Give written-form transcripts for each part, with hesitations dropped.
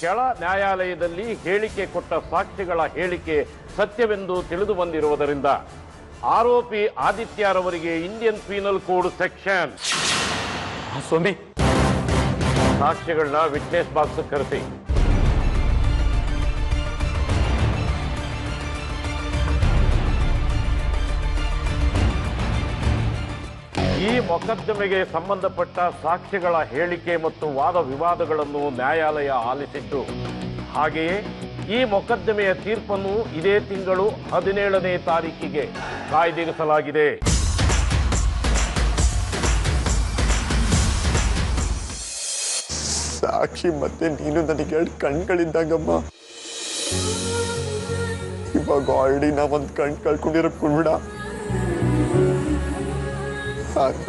ಕೆಳ ನ್ಯಾಯಾಲಯದಲ್ಲಿ ಹೇಳಿಕೆ ಕೊಟ್ಟ ಸಾಕ್ಷಿಗಳ ಹೇಳಿಕೆ ಸತ್ಯವೆಂದು ತಿಳಿದು ಬಂದಿರುವುದರಿಂದ ಆರೋಪಿ ಆದಿತ್ಯರವರಿಗೆ ಇಂಡಿಯನ್ ಪೀನಲ್ ಕೋಡ್ ಸೆಕ್ಷನ್ ಸ್ವಾಮಿ ಸಾಕ್ಷ್ಯಗಳನ್ನ ವಿಟ್ನೆಸ್ ಬಾಕ್ಸ್ ಕರೆಸಿ. ಈ ಮೊಕದ್ದಮೆಗೆ ಸಂಬಂಧಪಟ್ಟ ಸಾಕ್ಷ್ಯಗಳ ಹೇಳಿಕೆ ಮತ್ತು ವಾದ ವಿವಾದಗಳನ್ನು ನ್ಯಾಯಾಲಯ ಆಲಿಸಿದ್ದು, ಹಾಗೆಯೇ ಈ ಮೊಕದ್ದಮೆಯ ತೀರ್ಪನ್ನು ಇದೇ ತಿಂಗಳು 17ನೇ ತಾರೀಕಿಗೆ ಕಾಯ್ದಿರಿಸಲಾಗಿದೆ. ಸಾಕ್ಷಿ ಮತ್ತೆ ನೀನು ನನಗೆ 2 ಕಣ್ಗಳಿದ್ದಂಗಮ್ಮ. ಇವಾಗ ಆಲ್ರೆಡಿ ನಾ ಒಂದು ಕಣ್ ಕಳ್ಕೊಂಡಿರೋ ಕುಳ್ಬಿಡ,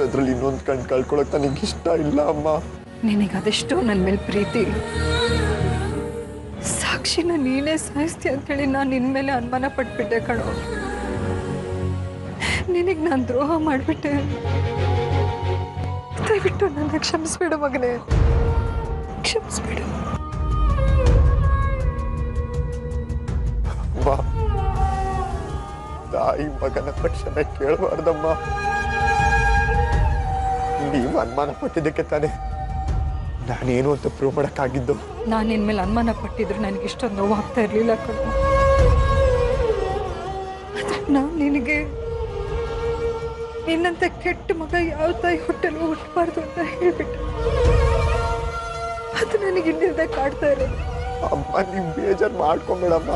ಅದ್ರಲ್ಲಿ ಇನ್ನೊಂದು ಕಣ್ ಕಳ್ಕೊಳಕ್ ನನಗೆ ಇಷ್ಟ ಇಲ್ಲ ಅಮ್ಮ. ನಿನಗೆ ಅದೆಷ್ಟೋ ನನ್ನ ಮೇಲೆ ಪ್ರೀತಿ, ಸಾಕ್ಷಿನ ನೀನೇ ಸಾಯಿಸ್ತಿ ಅಂತೇಳಿ ನಾನು ನಿನ್ನ ಮೇಲೆ ಅನುಮಾನ ಪಟ್ಬಿಟ್ಟೆ ಕಣೋ. ನಿನಗೆ ನಾನು ದ್ರೋಹ ಮಾಡಿಬಿಟ್ಟೆ, ದಯವಿಟ್ಟು ನನ್ನ ಕ್ಷಮಿಸ್ಬಿಡು ಮಗನೇ, ಕ್ಷಮಿಸ್ಬಿಡು. ಅಮ್ಮ, ತಾಯಿ ಮಗನ ಕ್ಷಮೆ ಕೇಳಬಾರ್ದಮ್ಮ. ನೀವು ಅನುಮಾನ ಪಟ್ಟಿದ್ದಕ್ಕೆ ತಾನೆ ನಾನೇನು ಅಂತ ಪ್ರೂವ್ ಮಾಡೋಕ್ಕಾಗಿದ್ದು. ನಾನು ನಿನ್ನ ಮೇಲೆ ಅನುಮಾನ ಪಟ್ಟಿದ್ರು ನನಗೆ ಇಷ್ಟೊಂದು ನೋವಾಗ್ತಾ ಇರಲಿಲ್ಲ ಕಣೋ. ಆದರೆ ನಾನು ನಿನಗೆ ನಿನ್ನಂತ ಕೆಟ್ಟ ಮಗ ಯಾವ ತಾಯಿ ಹೊಟ್ಟೆಲೂ ಹುಟ್ಟಬಾರ್ದು ಅಂತ ಹೇಳ್ಬಿಟ್ಟೆ. ಅದು ನನಗೆ ಇನ್ನಿಂದ ಕಾಡ್ತಾ ಇರೋದು. ಅಮ್ಮ, ನೀವು ಬೇಜಾರು ಮಾಡ್ಕೊಂಬೇಡಮ್ಮ,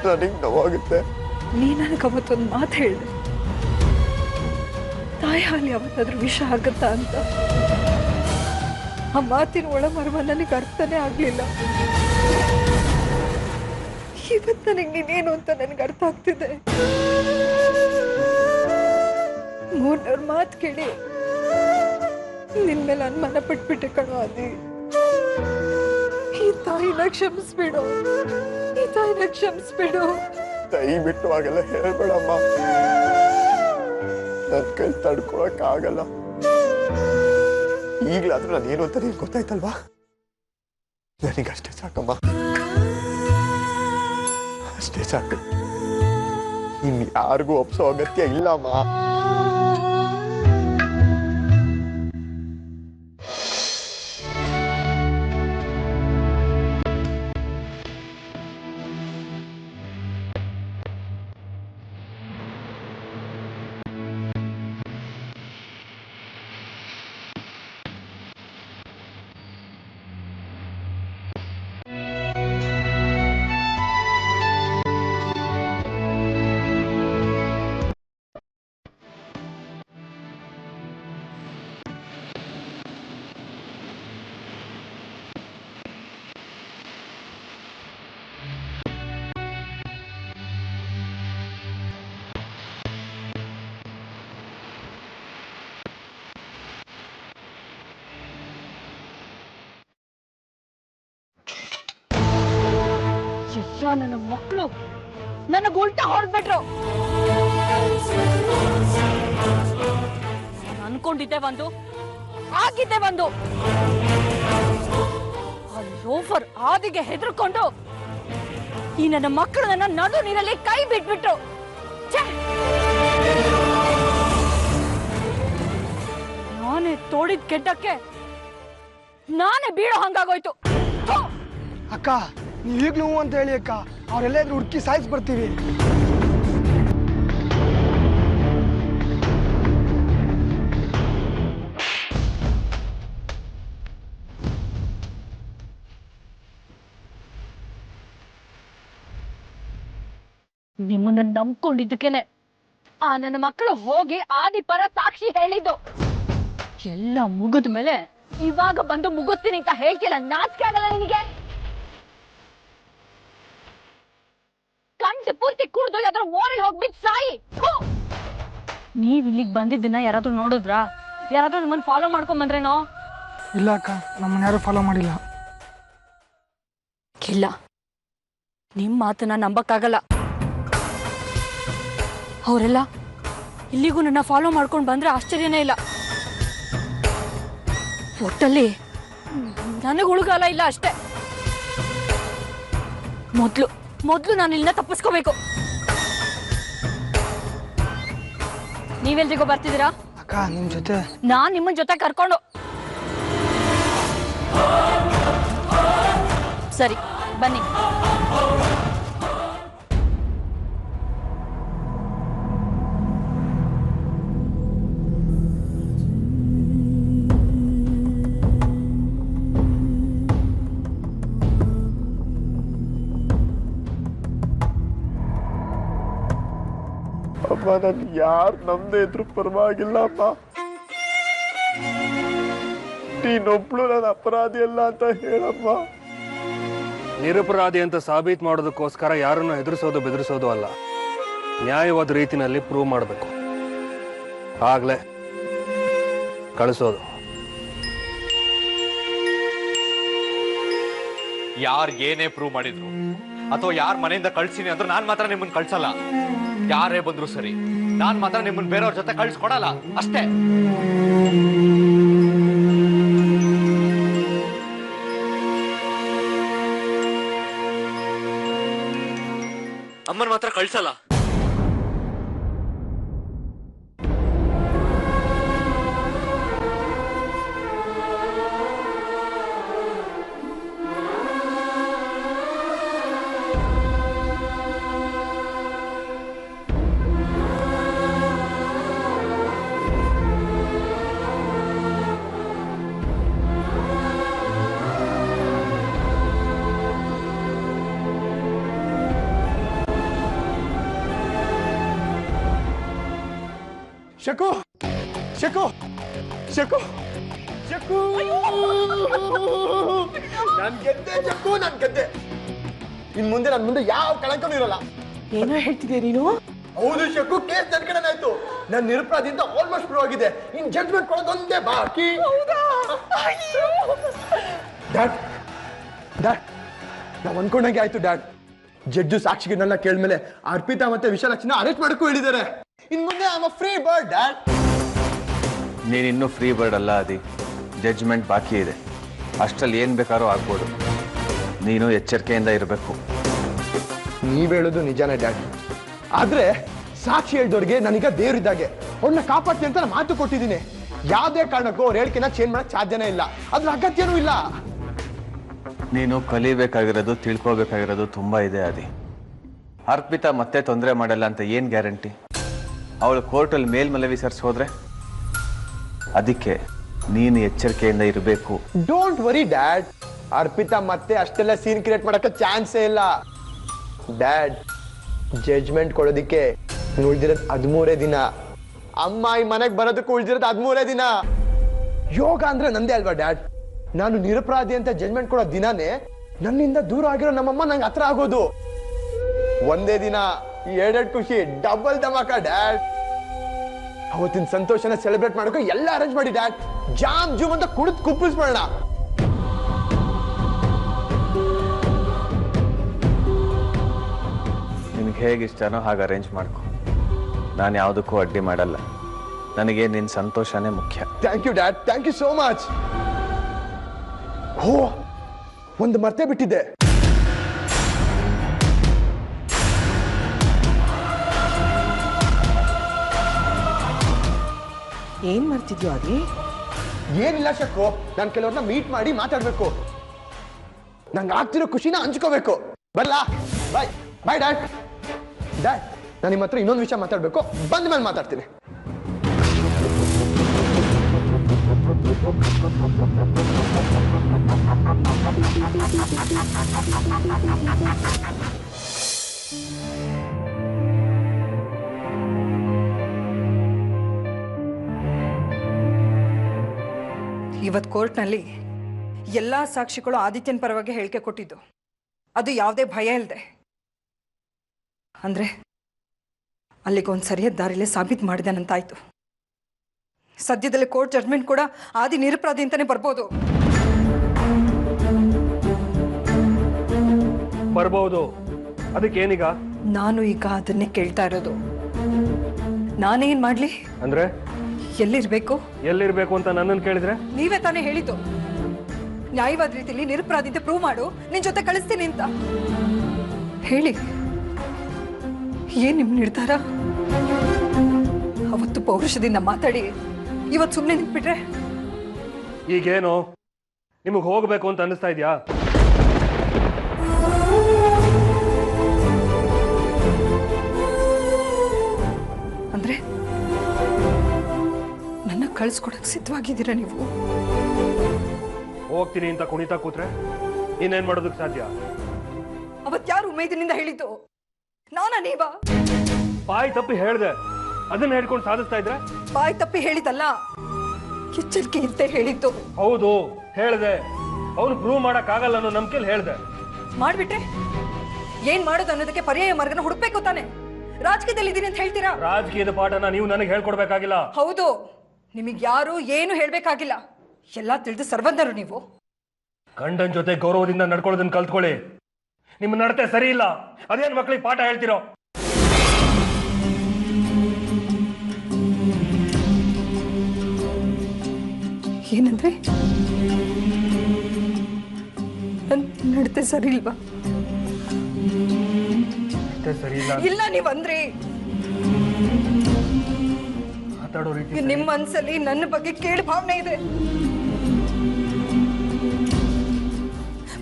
ನನಗೆ ನೋವಾಗುತ್ತೆ. ನೀ ನನಗೆ ಅವತ್ತೊಂದು ಮಾತು ಹೇಳಿದೆ, ತಾಯಿ ಹಾಲು ಯಾವತ್ತಾದ್ರೂ ವಿಷ ಆಗುತ್ತಾ ಅಂತ. ಆ ಮಾತಿನ ಒಳಮರ್ಮ ನನಗೆ ಅರ್ಥನೇ ಆಗ್ಲಿಲ್ಲ. ಇವತ್ತು ನನಗೆ ನೀನೇನು ಅಂತ ನನಗೆ ಅರ್ಥ ಆಗ್ತಿದೆ. ಮೂರನವ್ರ ಮಾತು ಕೇಳಿ ನಿನ್ ಮೇಲೆ ಅನುಮಾನ ಪಟ್ಬಿಟ್ಟೆ ಕಣೋ ಆದಿ. ಈ ತಾಯಿನ ಕ್ಷಮಿಸ್ಬಿಡು, ಈ ತಾಯಿನ ಕ್ಷಮಿಸ್ಬಿಡು. ದಯವಿಟ್ಟು ಹಾಗೆಲ್ಲ ಹೇಳ್ಬೇಡಮ್ಮ, ನನ್ನ ಕೈ ತಡ್ಕೊಳಕ್ ಆಗಲ್ಲ. ಈಗಲಾದ್ರೂ ನಾನೇನು ಅಂತ ನಿಮ್ಗೆ ಗೊತ್ತಾಯ್ತಲ್ವಾ? ನನಗಷ್ಟೇ ಸಾಕಮ್ಮ, ಅಷ್ಟೇ ಸಾಕು. ಇನ್ ಯಾರಿಗೂ ಒಪ್ಸೋ ಅಗತ್ಯ ಇಲ್ಲಮ್ಮ. ನನ್ನ ಮಕ್ಕಳು ನನಗೆ ಉಲ್ಟಾ ಹೊರಡ್ಬಿಟ್ರು. ಅನ್ಕೊಂಡಿದ್ದೆ ಒಂದು, ಆಗಿದ್ದೆ ಒಂದು. ಆ ಲೋಫರ್ ಆದಿಗೆ ಹೆದರ್ಕೊಂಡು ಈ ನನ್ನ ಮಕ್ಕಳು ನನ್ನ ನಡು ನೀರಲ್ಲಿ ಕೈ ಬಿಟ್ಬಿಟ್ರು. ನಾನೇ ತೋಡಿದ ಕೆಟ್ಟಕ್ಕೆ ನಾನೇ ಬೀಳೋ ಹಂಗಾಗೋಯ್ತು. ಅಕ್ಕ, ನೀವು ಈಗಲೂ ಅಂತ ಹೇಳಿ ಅಕ್ಕ, ಅವರೆಲ್ಲ ಇದ್ರು ಹುಡುಕಿ ಸಾಯಿಸಿ ಬರ್ತೀವಿ. ನಿಮ್ಮನ್ನ ನಂಬ್ಕೊಂಡಿದ್ದಕ್ಕೇನೆ ಆ ನನ್ನ ಮಕ್ಕಳು ಹೋಗಿ ಆದಿ ಪರ ಸಾಕ್ಷಿ ಹೇಳಿದ್ದು. ಎಲ್ಲ ಮುಗಿದ ಮೇಲೆ ಇವಾಗ ಬಂದು ಮುಗಿಸ್ತೀನಿ ಅಂತ ಹೇಳ್ತಿಲ್ಲ. ನಾಚಿಕೆ ಆಗಲ್ಲ ನಿನಗೆ? ಕಂಡು ಪೂರ್ತಿ ಕುಡ್ದು ಯಾವ್ದಾದ್ರು ಓರಲ್ ಹೋಗ್ಬಿಟ್ಟು ಸಾಯಿ. ನೀವ್ ಇಲ್ಲಿಗೆ ಬಂದಿದ್ದನ್ನ ಯಾರಾದ್ರೂ ನೋಡಿದ್ರಾ? ಯಾರಾದ್ರೂ ನಿಮ್ಮನ್ನ ಫಾಲೋ ಮಾಡ್ಕೊಂಡ್ ಬಂದ್ರೇನೋ? ಇಲ್ಲ ಅಕ್ಕ, ನಮ್ಮನ್ನ ಯಾರು ಫಾಲೋ ಮಾಡಿಲ್ಲ. ಇಲ್ಲ, ನಿಮ್ ಮಾತನ್ನ ನಂಬಕ್ಕಾಗಲ್ಲ. ಅವರೆಲ್ಲ ಇಲ್ಲಿಗೂ ನನ್ನ ಫಾಲೋ ಮಾಡ್ಕೊಂಡು ಬಂದ್ರೆ ಆಶ್ಚರ್ಯನೇ ಇಲ್ಲ. ಒಟ್ಟಲ್ಲಿ ನನಗೆ ಉಳುಗಾಲ ಇಲ್ಲ ಅಷ್ಟೇ. ಮೊದ್ಲು ನಾನು ಇಲ್ಲಿಂದ ತಪ್ಪಿಸ್ಕೋಬೇಕು. ನೀವೆಲ್ರಿಗೂ ಬರ್ತಿದ್ದೀರಾ? ಅಕ್ಕ ನಿಮ್ ಜೊತೆ ನಾನ್ ನಿಮ್ಮನ್ ಜೊತೆ ಕರ್ಕೊಂಡು. ಸರಿ ಬನ್ನಿ. ಅಮ್ಮ ನನ್ ಯಾರು ನಮ್ದೇ ಇದ್ರು ಪರವಾಗಿಲ್ಲ ಅಮ್ಮ. ನೀನೊಬ್ಳು ನನ್ನ ಅಪರಾಧಿ ಅಲ್ಲ ಅಂತ ಹೇಳಮ್ಮ. ನಿರಪರಾಧಿ ಅಂತ ಸಾಬೀತು ಮಾಡೋದಕ್ಕೋಸ್ಕರ ಯಾರನ್ನು ಹೆದರಿಸೋದು ಬೆದರಿಸೋದು ಅಲ್ಲ, ನ್ಯಾಯವಾದ ರೀತಿನಲ್ಲಿ ಪ್ರೂವ್ ಮಾಡಬೇಕು. ಆಗ್ಲೇ ಕಳಿಸೋದು. ಯಾರು ಏನೇ ಪ್ರೂವ್ ಮಾಡಿದ್ರು ಅಥವಾ ಯಾರ ಮನೆಯಿಂದ ಕಳ್ಸಿನಿ ಅಂದ್ರೂ ನಾನ್ ಮಾತ್ರ ನಿಮ್ಮನ್ನ ಕಳ್ಸಲ್ಲ. ಯಾರೇ ಬಂದ್ರು ಸರಿ, ನಾನ್ ಮಾತ್ರ ನಿಮ್ಮನ್ನ ಬೇರೆಯವ್ರ ಜೊತೆ ಕಳ್ಸ್ಕೊಡಲ್ಲ ಅಷ್ಟೇ. ಅಮ್ಮನ್ ಮಾತ್ರ ಕಳ್ಸಲ್ಲ. ಶಕು ಶಕು ಶಕು ಶಕು ನಾನ್ ಗೆದ್ದೆ ಶಕು, ನಾನ್ ಗೆದ್ದೆ. ಇನ್ ಮುಂದೆ ನನ್ ಮುಂದೆ ಯಾವ ಕಳಂಕನೂ ಇರಲ್ಲ. ಏನೋ ಹೇಳ್ತಿದ್ಯಾ ನೀನು? ಹೌದು ಶಕು, ಕೇಸ್ ನನ್ ಕಡೆ ಆಯ್ತು. ನನ್ನ ನಿರಪರಾಧಿಯಿಂದ ಆಲ್ಮೋಸ್ಟ್ ಪ್ರೂವ್ ಆಗಿದೆ. ಇನ್ ಜಡ್ಜ್ಮೆಂಟ್ ಕೊಡೋದೊಂದೇ ಬಾಕಿ. ಡ್ಯಾಡ್ ಡ್ಯಾಡ್ ನಾವ್ ಅನ್ಕೊಂಡಂಗೆ ಆಯ್ತು ಡ್ಯಾಡ್. ಜಡ್ಜು ಸಾಕ್ಷಿಗಳನ್ನೆಲ್ಲ ಕೇಳ್ಮೇಲೆ ಅರ್ಪಿತಾ ಮತ್ತೆ ವಿಶಾಲಾಕ್ಷಿನ ಅರೆಸ್ಟ್ ಮಾಡಕ್ಕೂ ಹೇಳಿದ್ದಾರೆ. ಇನ್ ಮುಂದೆ I am a free bird dad. ನೀನಿನ್ನೂ ಫ್ರೀ ಬರ್ಡ್ ಅಲ್ಲ ಅದಿ. ಜಡ್ಜ್ಮೆಂಟ್ ಬಾಕಿ ಇದೆ. ಅಷ್ಟರಲ್ಲಿ ಏನು ಬೇಕಾದ್ರೂ ಆಗ್ಬೋದು. ನೀನು ಎಚ್ಚರಿಕೆಯಿಂದ ಇರಬೇಕು. ನೀವ್ ಹೇಳೋದು ನಿಜಾನೇ ಡ್ಯಾಡ್. ಆದ್ರೆ ಸಾಕ್ಷಿ ಹೇಳಿದವ್ರಿಗೆ ನನಗ ದೇವ್ರಿದ್ದಾಗೆ. ಅವ್ರನ್ನ ಕಾಪಾಡ್ತೀನಿ ಅಂತ ನಾನು ಮಾತು ಕೊಟ್ಟಿದ್ದೀನಿ. ಯಾವುದೇ ಕಾರಣಕ್ಕೂ ಅವ್ರ ಹೇಳಿಕೆನ ಚೇಂಜ್ ಮಾಡಕ್ ಸಾಧ್ಯನೇ ಇಲ್ಲ. ಅದ್ರ ಅಗತ್ಯನೂ ಇಲ್ಲ. ನೀನು ಕಲಿಬೇಕಾಗಿರೋದು, ತಿಳ್ಕೊಬೇಕಾಗಿರೋದು ತುಂಬ ಇದೆ ಅದಿ. ಅರ್ಪಿತಾ ಮತ್ತೆ ತೊಂದರೆ ಮಾಡಲ್ಲ ಅಂತ ಏನು ಗ್ಯಾರಂಟಿ? ಅವಳು ಕೋರ್ಟಲ್ಲಿ ಮೇಲ್ಮನವಿ ಸರಿಸೋದ್ರೆ? ಅದಕ್ಕೆ ನೀನು ಎಚ್ಚರಿಕೆಯಿಂದ ಇರಬೇಕು. Don't worry dad. ಅರ್ಪಿತಾ ಮತ್ತೆ ಅಷ್ಟೆಲ್ಲ ಸೀನ್ ಕ್ರಿಯೇಟ್ ಮಾಡಕ್ಕೆ ಚಾನ್ಸೇ ಇಲ್ಲ ಡ್ಯಾಡ್. ಜಡ್ಜ್ಮೆಂಟ್ ಕೊಡೋದಿಕ್ಕೆ ಉಳಿದಿರೋದು 13 ದಿನ. ಅಮ್ಮ ಈ ಮನೆಗೆ ಬರೋದಕ್ಕೂ ಉಳಿದಿರೋದು 13 ದಿನ. ಯೋಗ ಅಂದ್ರೆ ನಂದೇ ಅಲ್ವಾ ಡ್ಯಾಡ್? ನಾನು ನಿರಪರಾಧಿ ಅಂತ ಜಡ್ಜ್ಮೆಂಟ್ ಕೊಡೋ ದಿನಾನೇ ನನ್ನಿಂದ ದೂರ ಆಗಿರೋ ನಮ್ಮಮ್ಮ ನಂಗೆ ಹತ್ರ ಆಗೋದು. ಒಂದೇ ದಿನ ಈ 2 ಖುಷಿ ಡಬಲ್ ಧಮಾಕ ಡ್ಯಾಡ್. ಅವತ್ತಿನ ಸಂತೋಷನ ಸೆಲೆಬ್ರೇಟ್ ಮಾಡೋಕೆ ಎಲ್ಲ ಅರೇಂಜ್ ಮಾಡಿ ಡ್ಯಾಡ್. ಜಾಮ್ ಜೂಮ್ ಅಂತ ಕುಡಿದು ಕುಪ್ಪಿಸ್ಬಿಡೋಣ. ನಿನಗೆ ಹೇಗಿಷ್ಟನೋ ಹಾಗೆ ಅರೇಂಜ್ ಮಾಡ್ಕೊ. ನಾನು ಯಾವುದಕ್ಕೂ ಅಡ್ಡಿ ಮಾಡಲ್ಲ. ನನಗೆ ನಿನ್ನ ಸಂತೋಷನೇ ಮುಖ್ಯ. Thank you dad, thank you so much. Oh, ಒಂದು ಮರ್ತೆ ಬಿಟ್ಟಿದ್ದೆ. ಏನ್ ಮಾಡ್ತಿದ್ಯೋ ಅದಿ? ಏನಿಲ್ಲ ಶಕ್ಕು, ನಾನು ಕೆಲವ್ರನ್ನ ಮೀಟ್ ಮಾಡಿ ಮಾತಾಡ್ಬೇಕು. ನಂಗೆ ಆಗ್ತಿರೋ ಖುಷಿನ ಹಂಚ್ಕೋಬೇಕು. ಬರ್ಲಾ? ಬಾಯ್ ಬಾಯ್ ಡ್ಯಾಡ್. ಡ್ಯಾಡ್, ನಾನು ನಿಮ್ಮ ಹತ್ರ ಇನ್ನೊಂದು ವಿಷಯ ಮಾತಾಡ್ಬೇಕು. ಬಂದ ಮೇಲೆ ಮಾತಾಡ್ತೀನಿ. ಇವತ್ತು ಕೋರ್ಟ್ನಲ್ಲಿ ಎಲ್ಲ ಸಾಕ್ಷಿಗಳು ಆದಿತ್ಯನ ಪರವಾಗಿ ಹೇಳಿಕೆ ಕೊಟ್ಟಿದ್ದು. ಅದು ಯಾವುದೇ ಭಯ ಇಲ್ಲದೆ. ಅಂದ್ರೆ ಅಲ್ಲಿಗೊಂದು ಸರಿಯಾದ ದಾರಿಲೇ ಸಾಬೀತು ಮಾಡಿದಾನಂತಾಯ್ತು. ಸದ್ಯದಲ್ಲಿ ಕೋರ್ಟ್ ಜಡ್ಜ್ಮೆಂಟ್ ಕೂಡ ಆದಿ ನಿರಪರಾಧಿ ಅಂತಾನೆ ಬರ್ಬೋದು. ಬರ್ಬೋದು. ಅದಕ್ಕೇನೀಗ? ನಾನು ಈಗ ಅದನ್ನೇ ಕೇಳ್ತಾ ಇರೋದು. ನಾನೇನ್ ಮಾಡ್ಲಿ? ಅಂದ್ರೆ ಎಲ್ಲಿರ್ಬೇಕು ಅಂತ ನನ್ನನ್ನು ಕೇಳಿದ್ರೆ? ನೀವೇ ತಾನೇ ಹೇಳಿದ್ದು ನ್ಯಾಯವಾದ ರೀತಿಯಲ್ಲಿ ನಿರಪರಾಧಿ ಅಂತ ಪ್ರೂವ್ ಮಾಡು, ನಿನ್ ಜೊತೆ ಕಳಿಸ್ತೀನಿ ಅಂತ ಹೇಳಿ. ಏನ್ ನಿಮ್ ನಿರ್ಧಾರ? ಅವತ್ತು ಪೌರುಷದಿಂದ ಮಾತಾಡಿ ಇವತ್ತು ಸುಮ್ಮನೆ ನಿಂತ್ಬಿಟ್ರೆ ಈಗೇನು ನಿಮಗೆ ಹೋಗ್ಬೇಕು ಅಂತ ಅನಿಸ್ತಾ ಇದೆಯಾ? ಅಂದ್ರೆ ನನ್ನ ಕಳ್ಸ್ಕೊಡಕ್ ಸಿದ್ಧವಾಗಿದ್ದೀರಾ ನೀವು? ಹೋಗ್ತೀನಿ ಅಂತ ಕುಣಿತಾ ಕೂತ್ರೆ ಇನ್ನೇನ್ ಮಾಡೋದಕ್ಕೆ ಸಾಧ್ಯ? ಅವತ್ಯಾರು ಉಮೇದಿನಿಂದ ಹೇಳಿದ್ದು? ನಾನಾ ನೀವಾ? ಬಾಯಿ ತಪ್ಪಿ ಹೇಳ್ದೆ, ಅದನ್ನ ಹೇಳ್ಕೊಂಡು ಸಾಧಿಸ್ತಾ ಇದ್ರೆ? ಬಾಯಿ ತಪ್ಪಿ ಹೇಳಿದಲ್ಲ, ಎಚ್ಚರಿಕೆ ಇದ್ದೆ ಹೇಳಿದ್ದು. ಹೌದು ಹೇಳ್ದೆ, ಅವನು ಪ್ರೂವ್ ಮಾಡಕ್ ಆಗಲ್ಲ ಅನ್ನೋ ನಂಬಿಕೆಯಲ್ಲಿ ಹೇಳ್ದೆ. ಮಾಡ್ಬಿಟ್ರೆ ಏನ್ ಮಾಡೋದು ಅನ್ನೋದಕ್ಕೆ ಪರ್ಯಾಯ ಮಾರ್ಗನ ಹುಡುಕ್ಬೇಕು ತಾನೆ. ರಾಜಕೀಯದಲ್ಲಿ ಇದೀನಿ ಅಂತ ಹೇಳ್ತೀರಾ? ರಾಜಕೀಯದ ಪಾಠನ ನೀವು ನನಗೆ ಹೇಳ್ಕೊಡ್ಬೇಕಾಗಿಲ್ಲ. ಹೌದು, ನಿಮಗ್ ಯಾರು ಏನು ಹೇಳ್ಬೇಕಾಗಿಲ್ಲ, ಎಲ್ಲಾ ತಿಳಿದು ಸರ್ವಂದರು ನೀವು. ಗಂಡನ್ ಜೊತೆ ಗೌರವದಿಂದ ನಡ್ಕೊಳ್ಳೋದನ್ನ ಕಲ್ತ್ಕೊಳ್ಳಿ. ನಿಮ್ಮ ನಡತೆ ಸರಿ ಇಲ್ಲ, ಅದೇನ್ ಮಕ್ಳಿಗೆ ಪಾಠ ಹೇಳ್ತಿರೋ? ಏನಂದ್ರೆ ನನ್ ನಡತೆ ಸರಿ ಇಲ್ವಾ? ಸರಿ ಇಲ್ಲ ಇಲ್ಲ ನೀವಂದ್ರಿ. ಮಾತಾಡೋ ರೀತಿ ನಿಮ್ಮ ಮನ್ಸಲ್ಲಿ ನನ್ನ ಬಗ್ಗೆ ಕೇಳಿ ಭಾವನೆ ಇದೆ.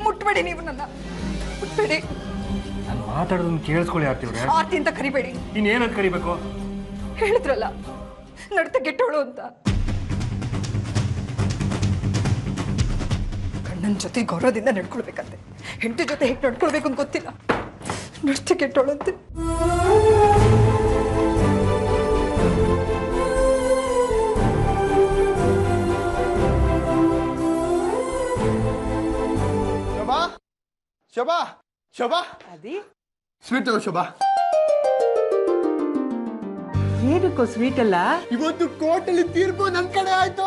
ಮುಟ್ಬೇಡಿ, ನೀವು ನನ್ನ ಮುಟ್ಬೇಡಿ. ನಾನು ಮಾತಾಡೋದನ್ನ ಕೇಳಿಸ್ಕೊಳ್ಳಿ ಆರ್ತಿವ್ರೆ. ಆರ್ತಿ ಅಂತ ಕರಿಬೇಡಿ. ಇನ್ನೇನಂತ ಕರಿಬೇಕು? ಹೇಳಿದ್ರಲ್ಲ ನಡತೆ ಕೆಟ್ಟೋಳು ಅಂತ. ಗಂಡನ ಜೊತೆ ಗೌರವದಿಂದ ನಡ್ಕೊಳ್ಬೇಕಂತೆ, ಹೆಂಡತಿ ಜೊತೆ ಹೇಗೆ ನಡ್ಕೊಳ್ಬೇಕು ಅಂತ ಗೊತ್ತಿಲ್ಲ. ನಡತೆ ಕೆಟ್ಟೋಳು ಅಂತೆ. ಶೋಭಾ, ಶೋಭಾ, ಶೋಭಾ, ಅದಿ ಸ್ವೀಟ್ ತಗೋ ಶೋಭಾ. ಏನಕ್ಕೋ ಸ್ವೀಟ್ ಅಲ್ಲ? ಇವತ್ತು ಕೋರ್ಟಲ್ಲಿ ತೀರ್ಪು ನನ್ ಕಡೆ ಆಯ್ತು.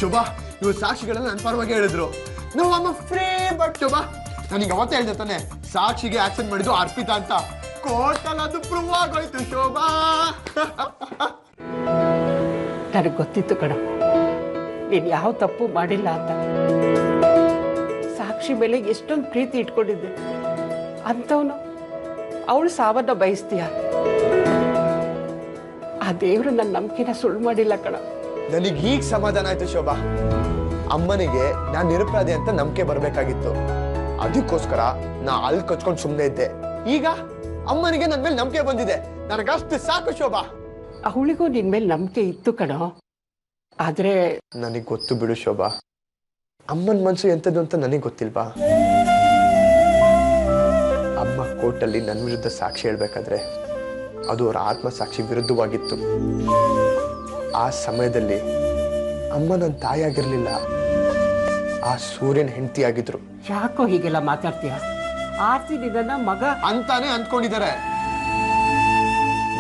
ಶೋಭಾ, ಇವ್ ಸಾಕ್ಷಿಗಳೆಲ್ಲ ನನ್ನ ಪರವಾಗಿ ಹೇಳಿದ್ರು. No I am free. But Shobha, ನನಗೆ ಅವತ್ತೇ ಹೇಳ್ದೆ ತಾನೆ ಸಾಕ್ಷಿಗೆ ಆಕ್ಷನ್ ಮಾಡಿದ್ದು ಅರ್ಪಿತಾ ಅಂತ. ಕೋರ್ಟಲ್ಲಿ ಅದು ಪ್ರೂವ್ ಆಗೋಯ್ತು ಶೋಭಾ. ನನಗೆ ಗೊತ್ತಿತ್ತು ಕಣ, ನೀನು ಯಾವ ತಪ್ಪು ಮಾಡಿಲ್ಲ ಅಂತ. ಸಾಕ್ಷಿ ಮೇಲೆ ಎಷ್ಟೊಂದು ಪ್ರೀತಿ ಇಟ್ಕೊಂಡಿದ್ದೆ, ಅಂಥವನು ಅವಳು ಸಾವನ್ನ ಬಯಸ್ತೀಯ. ಆ ದೇವರು ನನ್ನ ನಂಬಿಕೆನ ಸುಳ್ಳು ಮಾಡಿಲ್ಲ ಕಣ. ನನಗೆ ಈಗ ಸಮಾಧಾನ ಆಯ್ತು ಶೋಭಾ. ಅಮ್ಮನಿಗೆ ನಾನು ನಿರಪರಾಧಿ ಅಂತ ನಂಬಿಕೆ ಬರ್ಬೇಕಾಗಿತ್ತು, ಅದಕ್ಕೋಸ್ಕರ ನಾ ಅಲ್ಲಿ ಕಚ್ಕೊಂಡು ಸುಮ್ಮನೆ ಇದ್ದೆ. ಈಗ ಅಮ್ಮನಿಗೆ ನನ್ನ ಮೇಲೆ ನಂಬಿಕೆ ಬಂದಿದೆ, ನನಗಷ್ಟು ಸಾಕು ಶೋಭಾ. ಅವಳಿಗೂ ನಿನ್ ಮೇಲೆ ನಂಬಿಕೆ ಇತ್ತು ಕಣೋ, ಆದ್ರೆ ನನಗೆ ಗೊತ್ತು ಬಿಡು ಶೋಭಾ, ಅಮ್ಮನ ಮನ್ಸು ಎಂತದ್ದು ಅಂತ ನನಗೆ ಗೊತ್ತಿಲ್ವಾ? ಅಮ್ಮ ಕೋರ್ಟಲ್ಲಿ ನನ್ನ ವಿರುದ್ಧ ಸಾಕ್ಷಿ ಹೇಳ್ಬೇಕಾದ್ರೆ ಅದು ಅವರ ಆತ್ಮಸಾಕ್ಷಿ ವಿರುದ್ಧವಾಗಿತ್ತು. ಆ ಸಮಯದಲ್ಲಿ ಅಮ್ಮ ನನ್ನ ತಾಯಿಯಾಗಿರ್ಲಿಲ್ಲ, ಆ ಸೂರ್ಯನ ಹೆಂಡತಿ ಆಗಿದ್ರು. ಯಾಕೋ ಹೀಗೆಲ್ಲ ಮಾತಾಡ್ತೀಯ? ಆರ್ತಿ ನಿನ್ನ ಮಗ ಅಂತಾನೆ ಅಂದ್ಕೊಂಡಿದ್ದಾರೆ.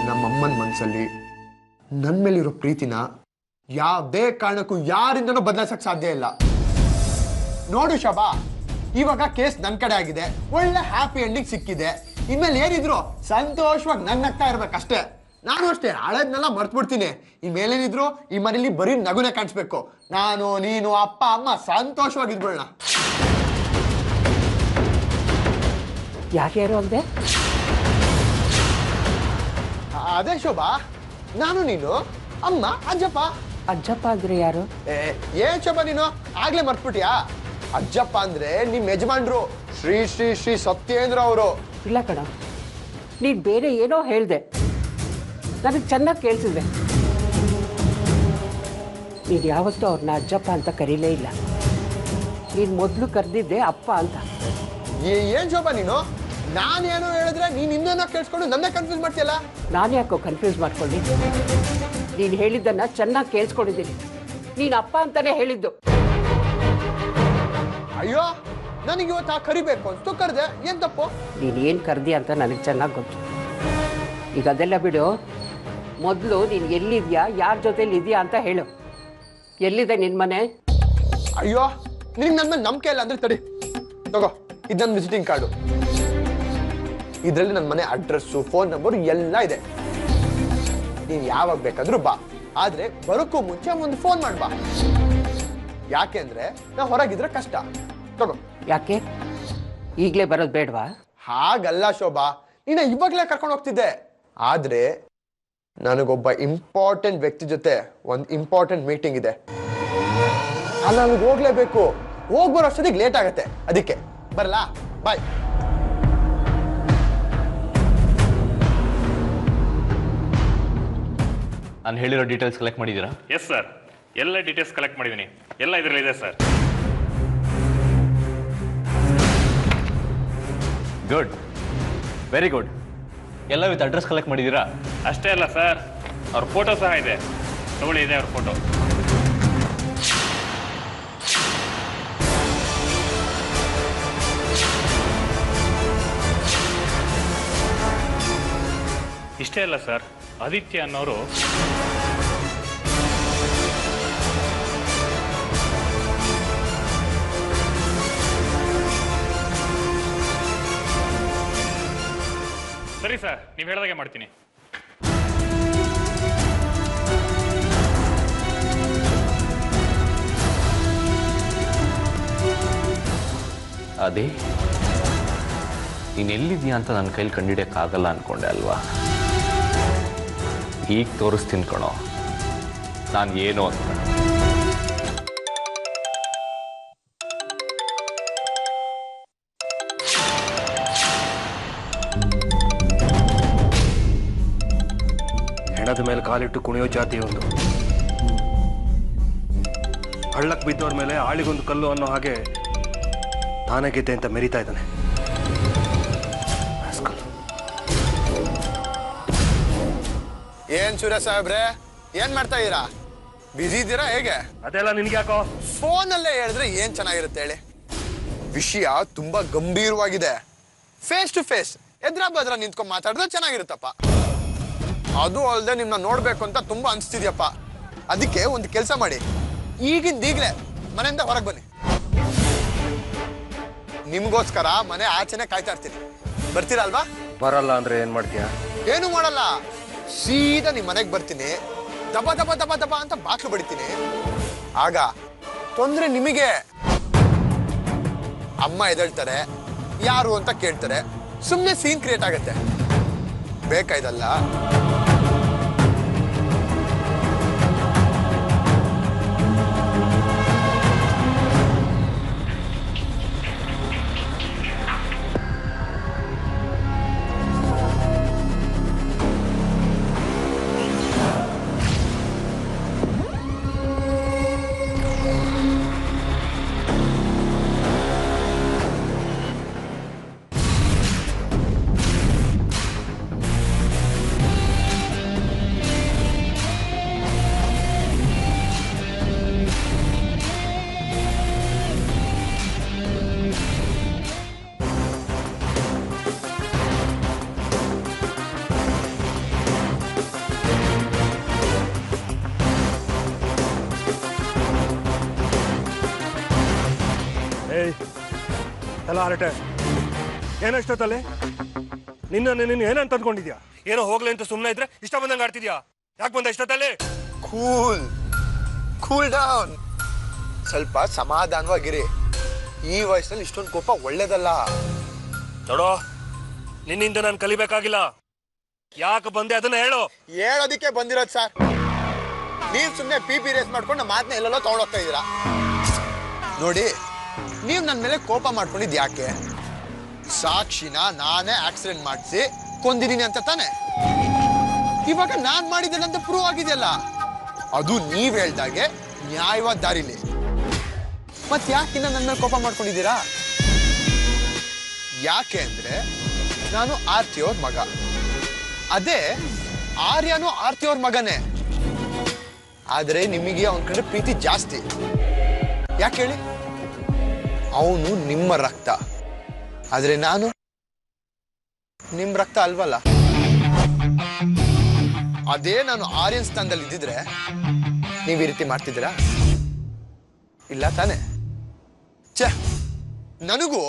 ನಮ್ಮಮ್ಮನ ಮನ್ಸಲ್ಲಿ ನನ್ನ ಮೇಲಿರೋ ಪ್ರೀತಿನ ಯಾವುದೇ ಕಾರಣಕ್ಕೂ ಯಾರಿಂದನೂ ಬದಲಾಯಿಸಕ್ ಸಾಧ್ಯ ಇಲ್ಲ. ನೋಡು ಶೋಭಾ, ಇವಾಗ ಕೇಸ್ ನನ್ನ ಕಡೆ ಆಗಿದೆ, ಒಳ್ಳೆ ಹ್ಯಾಪಿ ಎಂಡಿಂಗ್ ಸಿಕ್ಕಿದೆ. ಇನ್ಮೇಲೆ ಏನಿದ್ರು ಸಂತೋಷವಾಗಿ ನಗ್ನಗ್ತಾ ಇರ್ಬೇಕಷ್ಟೇ. ನಾನು ಅಷ್ಟೇ ಹಳೇದ್ನೆಲ್ಲ ಮರ್ತ್ಬಿಡ್ತೀನಿ. ಇನ್ಮೇಲೇನಿದ್ರು ಈ ಮನೇಲಿ ಬರೀ ನಗುನೇ ಕಾಣಿಸ್ಬೇಕು. ನಾನು, ನೀನು, ಅಪ್ಪ, ಅಮ್ಮ ಸಂತೋಷವಾಗಿದ್ಬಿಡೋಣ. ಯಾರ್ಯಾರು ಅಂದೆ? ಅದೇ ಶೋಭಾ, ನಾನು, ನೀನು, ಅಮ್ಮ, ಅಜ್ಜಪ್ಪ. ಅಜ್ಜಪ್ಪ ಅಂದ್ರೆ ಯಾರು? ಏನ್ ಶೋಭಾ ನೀನು ಆಗ್ಲೇ ಮರ್ತ್ಬಿಟ್ಯಾ? ಅಜ್ಜಪ್ಪ ಅಂದ್ರೆ ನಿಮ್ ಯಜಮಾನ್ರು ಶ್ರೀ ಶ್ರೀ ಶ್ರೀ ಸತ್ಯೇಂದ್ರ ಅವರು. ಇಲ್ಲ ಕಣ, ನೀನ್ ಬೇರೆ ಏನೋ ಹೇಳ್ದೆ, ನನಗೆ ಚೆನ್ನಾಗಿ ಕೇಳಿಸಿದೆ. ನೀನು ಯಾವತ್ತೂ ಅವ್ರನ್ನ ಅಜ್ಜಪ್ಪ ಅಂತ ಕರೀಲೇ ಇಲ್ಲ. ನೀನು ಮೊದಲು ಕರೆದಿದ್ದೆ ಅಪ್ಪ ಅಂತ. ಏನ್ ಶೋಭಾ ನೀನು, ನಾನೇನೋ ಹೇಳಿದ್ರೆ ನೀನ್ ಇನ್ನೇನೋ ಕೇಳಿಸ್ಕೊಂಡು ನನ್ನ ಕನ್ಫ್ಯೂಸ್ ಮಾಡ್ತೀಯಲ್ಲ. ನಾನು ಯಾಕೋ ಕನ್ಫ್ಯೂಸ್ ಮಾಡ್ಕೊಂಡು? ನೀನು ಹೇಳಿದ್ದನ್ನ ಚೆನ್ನಾಗಿ ಕೇಳಿಸ್ಕೊಂಡಿದ್ದೀನಿ. ನೀನು ಅಪ್ಪ ಅಂತಾನೆ ಹೇಳಿದ್ದು. ಅಯ್ಯೋ, ನನಗೆ ಇವತ್ತು ಕರಿಬೇಕು ಅಂತ ಕರೆದೆ, ಏನ್ ತಪ್ಪು? ನೀನು ಏನು ಕರೆದಿ ಅಂತ ನನಗೆ ಚೆನ್ನಾಗಿ ಗೊತ್ತು. ಈಗ ಅದೆಲ್ಲ ಬಿಡು, ಮೊದಲು ನೀನು ಎಲ್ಲಿದ್ಯಾ, ಯಾರ ಜೊತೆಲಿ ಇದೆಯಾ ಅಂತ ಹೇಳು. ಎಲ್ಲಿದೆ ನಿನ್ನ ಮನೆ? ಅಯ್ಯೋ, ನಿನಗೆ ನನ್ನ ಮೇಲೆ ನಂಬಿಕೆ ಇಲ್ಲ ಅಂದ್ರೆ ತಡಿ, ತಗೋ, ಇದು ನನ್ನ ವಿಸಿಟಿಂಗ್ ಕಾರ್ಡು. ಇದರಲ್ಲಿ ನನ್ನ ಮನೆ ಅಡ್ರೆಸ್ಸು, ಫೋನ್ ನಂಬರ್ ಎಲ್ಲ ಇದೆ. ನೀನು ಯಾವಾಗ ಬೇಕಾದ್ರೂ ಬಾ, ಆದ್ರೆ ಬರೋಕ್ಕೂ ಮುಂಚೆ ಒಂದು ಫೋನ್ ಮಾಡ್ಬಾ. ಯಾಕೆಂದ್ರೆ ನಾ ಹೊರಗಿದ್ರೆ ಕಷ್ಟ. ತಗೋ. ಯಾಕೆ ಈಗಲೇ ಬರೋದು ಬೇಡವಾ? ಹಾಗಲ್ಲ ಶೋಭಾ, ನೀನ ಇವಾಗಲೇ ಕರ್ಕೊಂಡು ಹೋಗ್ತಿದ್ದೆ. ಆದ್ರೆ ನನಗೊಬ್ಬ ಇಂಪಾರ್ಟೆಂಟ್ ವ್ಯಕ್ತಿ ಜೊತೆ ಒಂದು ಇಂಪಾರ್ಟೆಂಟ್ ಮೀಟಿಂಗ್ ಇದೆ. ಅಲ್ಲಿ ನನಗೆ ಹೋಗ್ಲೇಬೇಕು. ಹೋಗ್ಬರೋ ಅಷ್ಟೊತ್ತಿಗೆ ಲೇಟ್ ಆಗತ್ತೆ. ಅದಕ್ಕೆ ಬರಲಾ? ಬಾಯ್. ನಾನು ಹೇಳಿರೋ ಡೀಟೇಲ್ಸ್ ಕಲೆಕ್ಟ್ ಮಾಡಿದ್ದೀರಾ? ಎಸ್ ಸರ್, ಎಲ್ಲ ಡೀಟೇಲ್ಸ್ ಕಲೆಕ್ಟ್ ಮಾಡಿದ್ದೀನಿ. ಎಲ್ಲ ಇದರಲ್ಲಿದೆ ಸರ್. Good, very good. ಎಲ್ಲ ವಿತ್ ಅಡ್ರೆಸ್ ಕಲೆಕ್ಟ್ ಮಾಡಿದ್ದೀರಾ? ಅಷ್ಟೇ ಅಲ್ಲ ಸರ್, ಅವ್ರ ಫೋಟೋ ಸಹ ಇದೆ. ತಗೊಳ್ಳಿ, ಇದೆ ಅವ್ರ ಫೋಟೋ. ಇಷ್ಟೇ ಅಲ್ಲ ಸರ್, ಆದಿತ್ಯ ಅನ್ನೋರು ಸರಿ ಸರ್, ನೀವು ಹೇಳ್ದಾಗೆ ಮಾಡ್ತೀನಿ. ಅದೇ ನೀನು ಎಲ್ಲಿದ್ಯಾ ಅಂತ ನನ್ನ ಕೈಲಿ ಕಂಡಿಡಿಯೋಕ್ಕಾಗಲ್ಲ ಅನ್ಕೊಂಡೆ ಅಲ್ವಾ? ಈಗ ತೋರಿಸ್ತೀನಿ ಕಣೋ ನಾನು ಏನು ಅಂತ. ಹೆಣದ ಮೇಲೆ ಕಾಲಿಟ್ಟು ಕುಣಿಯೋ ಜಾತಿ ಒಂದು. ಹಳ್ಳಕ್ಕೆ ಬಿದ್ದವ್ರ ಮೇಲೆ ಆಳಿಗೊಂದು ಕಲ್ಲು ಅನ್ನೋ ಹಾಗೆ ತಾನೇ ಗೆದ್ದೆ ಅಂತ ಮೆರಿತಾ ಇದ್ದಾನೆ. ಏನ್ ಸುರೇಶ್ ಸಾಹೇಬ್ರೆ, ಏನ್ ಮಾಡ್ತಾ ಇದೀರಾ? ಬಿಸಿ ಇದ್ದೀರಾ ಹೇಗೆ? ಅದೆಲ್ಲ ನಿನ್ಗೆ ಯಾಕೋ? ಫೋನಲ್ಲೇ ಹೇಳಿದ್ರೆ ಏನ್ ಚೆನ್ನಾಗಿರುತ್ತೆ ಹೇಳಿ? ವಿಷಯ ತುಂಬಾ ಗಂಭೀರವಾಗಿದೆ. ಫೇಸ್ ಟು ಫೇಸ್ ಎದ್ರ ಬದ್ರ ನಿಂತ್ಕೊಂಡ್ ಮಾತಾಡಿದ್ರೆ ಚೆನ್ನಾಗಿರುತ್ತಪ್ಪ. ಅದು ಅಲ್ಲದೆ ನಿಮ್ನ ನೋಡ್ಬೇಕು ಅಂತ ತುಂಬಾ ಅನ್ಸ್ತಿದ್ಯಪ್ಪ. ಅದಕ್ಕೆ ಒಂದು ಕೆಲಸ ಮಾಡಿ, ಈಗಿಂದೀಗ್ಲೇ ಮನೆಯಿಂದ ಹೊರಗೆ ಬನ್ನಿ. ನಿಮ್ಗೋಸ್ಕರ ಮನೆ ಆಚೆನೆ ಕಾಯ್ತಾ ಇರ್ತೀನಿ. ಬರ್ತೀರಲ್ವಾ? ಬರಲ್ಲ ಅಂದ್ರೆ ಏನ್ ಮಾಡ್ತೀಯ? ಏನು ಮಾಡಲ್ಲ, ಸೀದಾ ನಿಮ್ ಮನೆಗೆ ಬರ್ತೀನಿ. ದಬ ದಬ ದಬ ದಬ ಅಂತ ಬಾಕ್ಲು ಬಡಿತೀನಿ. ಆಗ ತೊಂದ್ರೆ ನಿಮಗೆ. ಅಮ್ಮ ಎದ್ದೇಳ್ತಾರೆ, ಯಾರು ಅಂತ ಕೇಳ್ತಾರೆ. ಸುಮ್ಮನೆ ಸೀನ್ ಕ್ರಿಯೇಟ್ ಆಗತ್ತೆ. ಬೇಕಾ ಇದಲ್ಲ? ಅಲ್ಲ ಹರಟೆ, ಏನಷ್ಟೊತ್ತಲ್ಲಿ ನಿನ್ನ ಏನಂತ ಅಂದ್ಕೊಂಡಿದ್ಯಾ? ಏನೋ ಹೋಗ್ಲಿ ಅಂತ ಸುಮ್ಮನೆ ಇದ್ರೆ ಇಷ್ಟ ಬಂದಂಗೆ ಆಡ್ತಿದ್ಯಾ? ಯಾಕೆ ಬಂದ ಇಷ್ಟೊತ್ತಲ್ಲಿ? Cool down. ಸ್ವಲ್ಪ ಸಮಾಧಾನವಾಗಿರಿ. ಈ ವಯಸ್ಸಲ್ಲಿ ಇಷ್ಟೊಂದು ಕೋಪ ಒಳ್ಳೇದಲ್ಲ. ನೋಡೋ, ನಿನ್ನಿಂದ ನಾನು ಕಲಿಬೇಕಾಗಿಲ್ಲ. ಯಾಕೆ ಬಂದೆ ಅದನ್ನ ಹೇಳು. ಹೇಳೋದಿಕ್ಕೆ ಬಂದಿರೋದು ಸರ್. ನೀವ್ ಸುಮ್ಮನೆ ಪಿ ರೇಸ್ ಮಾಡ್ಕೊಂಡು ಮಾತನ್ನ ಎಲ್ಲೆಲ್ಲೋ ತಗೊಂಡೋಗ್ತಾ ಇದ್ದೀರಾ. ನೋಡಿ, ನೀವ್ ನನ್ನ ಮೇಲೆ ಕೋಪ ಮಾಡ್ಕೊಂಡಿದ್ ಯಾಕೆ? ಸಾಕ್ಷಿನ ನಾನೇ ಆಕ್ಸಿಡೆಂಟ್ ಮಾಡಿಸಿ ಕೊಂದಿದ್ದೀನಿ ಅಂತ ತಾನೆ? ಇವಾಗ ನಾನ್ ಮಾಡಿದ್ದೇನೆ ಅಂತ ಪ್ರೂವ್ ಆಗಿದೆಯಲ್ಲ. ಅದು ನೀವ್ ಹೇಳ್ದಾಗೆ ನ್ಯಾಯವಾದ ದಾರಿಲಿ. ಮತ್ ಯಾಕಿನ್ನ ನನ್ನ ಮೇಲೆ ಕೋಪ ಮಾಡ್ಕೊಂಡಿದ್ದೀರಾ? ಯಾಕೆ ಅಂದ್ರೆ ನಾನು ಆರ್ತಿಯವ್ರ ಮಗ. ಅದೇ ಆರ್ಯನು ಆರ್ತಿಯವ್ರ ಮಗನೇ. ಆದ್ರೆ ನಿಮಗೆ ಅವನ ಕಡೆ ಪ್ರೀತಿ ಜಾಸ್ತಿ. ಯಾಕೆ ಹೇಳಿ? ಅವನು ನಿಮ್ಮ ರಕ್ತ, ಆದ್ರೆ ನಾನು ನಿಮ್ ರಕ್ತ ಅಲ್ವಲ್ಲ. ಅದೇ ನಾನು ಆರ್ಯನ್ ಸ್ಥಾನದಲ್ಲಿ ಇದ್ದಿದ್ರೆ ನೀವ್ ಈ ರೀತಿ ಮಾಡ್ತಿದ್ದೀರಾ? ಇಲ್ಲ ತಾನೆ? ಛೇ, ನನಗೂ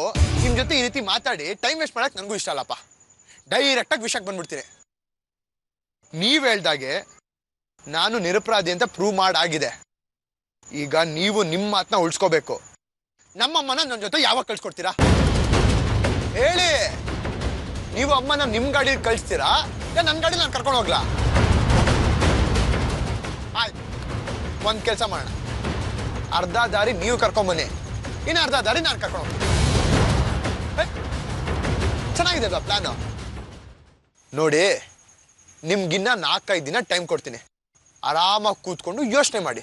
ನಿಮ್ ಜೊತೆ ಈ ರೀತಿ ಮಾತಾಡಿ ಟೈಮ್ ವೇಸ್ಟ್ ಮಾಡಕ್ ನನಗೂ ಇಷ್ಟ ಅಲ್ಲಪ್ಪ. ಡೈರೆಕ್ಟ್ ಆಗಿ ವಿಷಯಕ್ಕೆ ಬಂದ್ಬಿಡ್ತೀನಿ. ನೀವ್ ಹೇಳ್ದಾಗೆ ನಾನು ನಿರಪರಾಧಿ ಅಂತ ಪ್ರೂವ್ ಮಾಡಾಗಿದೆ. ಈಗ ನೀವು ನಿಮ್ಮ ಮಾತನ್ನ ಉಳಿಸ್ಕೋಬೇಕು. ನಮ್ಮಮ್ಮನ ನನ್ನ ಜೊತೆ ಯಾವಾಗ ಕಳ್ಸ್ಕೊಡ್ತೀರಾ ಹೇಳಿ? ನೀವು ಅಮ್ಮನ ನಿಮ್ಮ ಗಾಡಿ ಕಳಿಸ್ತೀರಾ ಇಲ್ಲ ನನ್ನ ಗಾಡಿ ನಾನು ಕರ್ಕೊಂಡು ಹೋಗ್ಲಾ? ಆಯ್ತು, ಒಂದು ಕೆಲಸ ಮಾಡೋಣ. ಅರ್ಧ ದಾರಿ ನೀವು ಕರ್ಕೊಂಬನ್ನಿ, ಇನ್ನು ಅರ್ಧ ದಾರಿ ನಾನು ಕರ್ಕೊಂಡು ಹೋಗ್ತೀನಿ. ಚೆನ್ನಾಗಿದೆ ಅಲ್ವಾ ಪ್ಲಾನು? ನೋಡಿ, ನಿಮ್ಗಿನ್ನ 4-5 ದಿನ ಟೈಮ್ ಕೊಡ್ತೀನಿ. ಆರಾಮಾಗಿ ಕೂತ್ಕೊಂಡು ಯೋಚನೆ ಮಾಡಿ.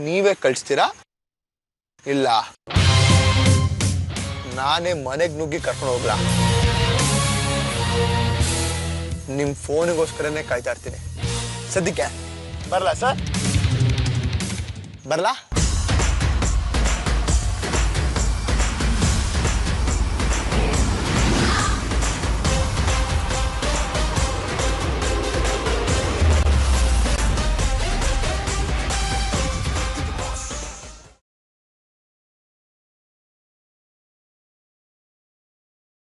ನೀವೇ ಕಳಿಸ್ತೀರಾ ಇಲ್ಲ ನಾನೇ ಮನೆಗೆ ನುಗ್ಗಿ ಕರ್ಕೊಂಡು ಹೋಗ್ಲಾ? ನಿಮ್ಮ ಫೋನಿಗೋಸ್ಕರನೇ ಕಾಯ್ತಾ ಇರ್ತೀನಿ. ಸದ್ಯಕ್ಕೆ ಬರಲಾ ಸರ್? ಬರಲಾ?